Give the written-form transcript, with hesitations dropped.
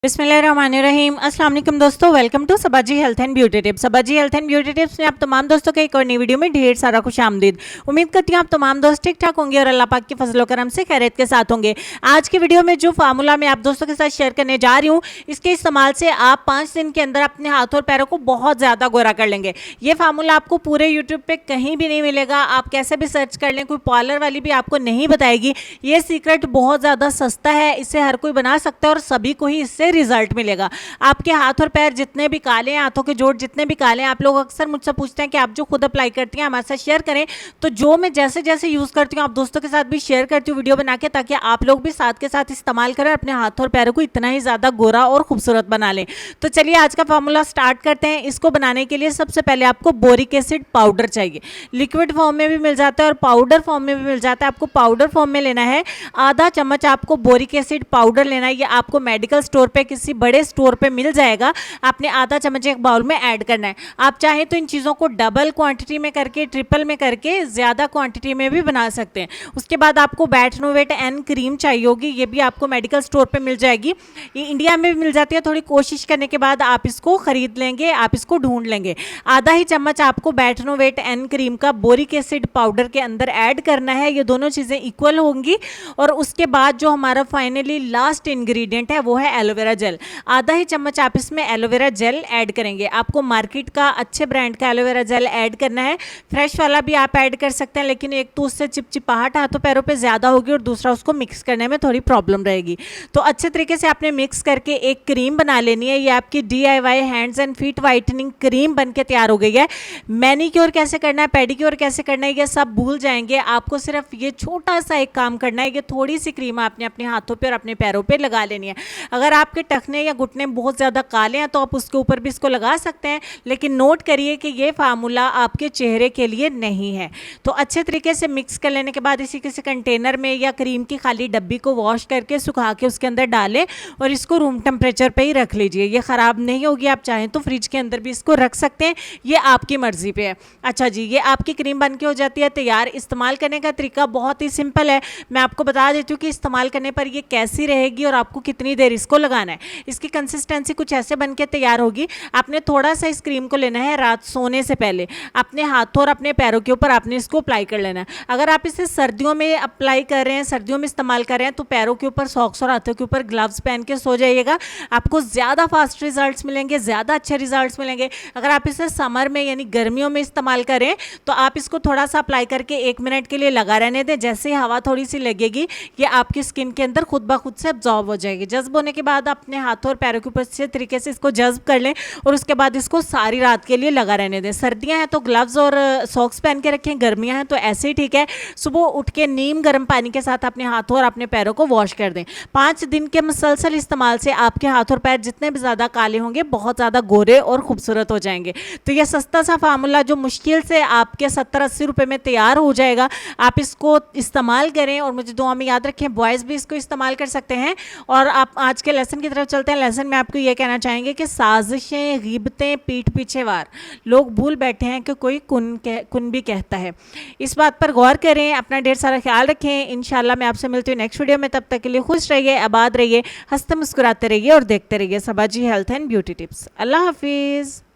बिस्मिल्लाहिर्रहमानिर्रहीम। अस्सलाम वालेकुम दोस्तों, welcome to Sabaji health and beauty tips. Sabaji health and beauty tips में आप तमाम दोस्तों के एक और नई वीडियो में ढेर सारा खुश आमदीद। उम्मीद करती हूँ आप तमाम दोस्त ठीक ठाक होंगे और अल्लाह पाक की फजलो करम से खैरियत के साथ होंगे। आज की वीडियो में जो फार्मूला मैं आप दोस्तों के साथ शेयर करने जा रही हूँ, इसके इस्तेमाल से आप 5 दिन के अंदर अपने हाथ और पैरों को बहुत ज़्यादा गोरा कर लेंगे। ये फार्मूला आपको पूरे यूट्यूब पर कहीं भी नहीं मिलेगा। आप कैसे भी सर्च कर लें, कोई पार्लर वाली भी आपको नहीं बताएगी। ये सीक्रेट बहुत ज़्यादा सस्ता है, इसे हर कोई बना सकता है और सभी को ही इससे रिजल्ट मिलेगा। आपके हाथ और पैर जितने भी काले हैं, हाथों के जोड़ जितने भी काले हैं, आप लोग अक्सर मुझसे पूछते हैं कि आप जो खुद अप्लाई करती हैं हमारे साथ शेयर करें। तो जो मैं जैसे जैसे यूज़ करती हूँ आप दोस्तों के साथ भी शेयर करती हूँ वीडियो बना के, ताकि आप लोग भी साथ के साथ इस्तेमाल करें, अपने हाथ और पैरों को इतना ही ज़्यादा गोरा और खूबसूरत बना लें। तो चलिए आज का फार्मूला स्टार्ट करते हैं। इसको बनाने के लिए सबसे पहले आपको बोरिक एसिड पाउडर चाहिए। लिक्विड फॉर्म में भी मिल जाता है और पाउडर फॉर्म में भी मिल जाता है। आपको पाउडर फॉर्म में लेना है। आधा चम्मच आपको बोरिक एसिड पाउडर लेना है। ये आपको मेडिकल स्टोर पे, किसी बड़े स्टोर पे मिल जाएगा। आपने आधा चम्मच एक बाउल में ऐड करना है। आप चाहें तो इन चीज़ों को डबल क्वांटिटी में करके, ट्रिपल में करके ज़्यादा क्वांटिटी में भी बना सकते हैं। उसके बाद आपको बैटनोवेट एन क्रीम चाहिए होगी। ये भी आपको मेडिकल स्टोर पे मिल जाएगी। ये इंडिया में भी मिल जाती है। थोड़ी कोशिश करने के बाद आप इसको खरीद लेंगे, आप इसको ढूंढ लेंगे। आधा ही चम्मच आपको बैटनोवेट एन क्रीम का बोरिक एसिड पाउडर के अंदर ऐड करना है। ये दोनों चीज़ें इक्वल होंगी। और उसके बाद जो हमारा फाइनली लास्ट इंग्रेडिएंट है वो है एलोवेरा जेल। आधा ही चम्मच आप इसमें एलोवेरा जेल ऐड करेंगे। आपको मार्केट का अच्छे ब्रांड का एलोवेरा जेल ऐड करना है। फ्रेश वाला भी आप ऐड कर सकते हैं, लेकिन एक तो उससे चिपचिपाहट हाथों पैरों पे ज़्यादा होगी और दूसरा उसको मिक्स करने में थोड़ी प्रॉब्लम रहेगी। तो अच्छे तरीके से आपने मिक्स करके एक क्रीम बना लेनी है। ये आपकी DIY hands and feet whitening cream बन के तैयार हो गई है। मैनीक्योर कैसे करना है, पेडिक्योर कैसे करना है, ये सब भूल जाएंगे। आपको सिर्फ ये छोटा सा एक काम करना है। ये थोड़ी सी क्रीम आपने अपने हाथों पर और अपने पैरों पर लगा लेनी है। अगर आपके टखने या घुटने बहुत ज़्यादा काले हैं तो आप उसके ऊपर भी इसको लगा सकते हैं, लेकिन नोट करिए कि ये फार्मूला आपके चेहरे के लिए नहीं है। तो अच्छे तरीके से मिक्स कर लेने के बाद इसी किसी कंटेनर में या क्रीम की खाली डब्बी को वॉश करके सुखा के उसके अंदर डालें और इसको रूम टेम्परेचर पे ही रख लीजिए। ये ख़राब नहीं होगी। आप चाहें तो फ्रिज के अंदर भी इसको रख सकते हैं, ये आपकी मर्जी पे है। अच्छा जी, ये आपकी क्रीम बन के हो जाती है तैयार। इस्तेमाल करने का तरीका बहुत ही सिंपल है। मैं आपको बता देती हूँ कि इस्तेमाल करने पर ये कैसी रहेगी और आपको कितनी देर इसको लगाना है। इसकी कंसिस्टेंसी कुछ ऐसे बन के तैयार होगी। आपने थोड़ा सा इस क्रीम को लेना है, रात सोने से पहले अपने हाथों और अपने पैरों के ऊपर आपने इसको अप्लाई कर लेना है। अगर आप इसे सर्दियों में अप्लाई कर रहे हैं, सर्दियों में इस्तेमाल कर रहे हैं, तो पैरों के ऊपर सॉक्स और हाथों के ऊपर ग्लव्स पहन के सो जाइएगा। आपको ज़्यादा फास्ट रिजल्ट्स मिलेंगे, ज़्यादा अच्छे रिजल्ट्स मिलेंगे। अगर आप इसे समर में यानी गर्मियों में इस्तेमाल करें तो आप इसको थोड़ा सा अप्लाई करके 1 मिनट के लिए लगा रहने दें। जैसे ही हवा थोड़ी सी लगेगी, ये आपकी स्किन के अंदर खुद ब खुद से अब्जॉर्ब हो जाएगी। जज्ब होने के बाद अपने हाथों और पैरों के ऊपर अच्छे तरीके से इसको जज्ब कर लें और उसके बाद इसको सारी रात के लिए लगा रहने दें। सर्दियां हैं तो ग्लव्स और सॉक्स पहन के रखें, गर्मियां हैं तो ऐसे ही ठीक है। सुबह उठ के नीम गर्म पानी के साथ अपने हाथों और अपने पैरों को वॉश कर दें। 5 दिन के मुसलसल इस्तेमाल से आपके हाथ और पैर जितने भी ज़्यादा काले होंगे, बहुत ज़्यादा गोरे और खूबसूरत हो जाएंगे। तो यह सस्ता सा फार्मूला जो मुश्किल से आपके 70-80 रुपये में तैयार हो जाएगा, आप इसको इस्तेमाल करें और मुझे दुआ में याद रखें। बॉयज़ भी इसको इस्तेमाल कर सकते हैं। और आप आज के लेसन की तरफ चलते हैं। लेसन में आपको ये कहना चाहेंगे कि साजिशें, गिबतें, पीठ पीछे वार, लोग भूल बैठे हैं कि कोई कुन भी कहता है। इस बात पर गौर करें, अपना ढेर सारा ख्याल रखें। इंशाल्लाह मैं आपसे मिलती हूँ नेक्स्ट वीडियो में। तब तक के लिए खुश रहिए, आबाद रहिए, हंसते मुस्कुराते रहिए और देखते रहिए सबाजी हेल्थ एंड ब्यूटी टिप्स। अल्लाह हाफिज़।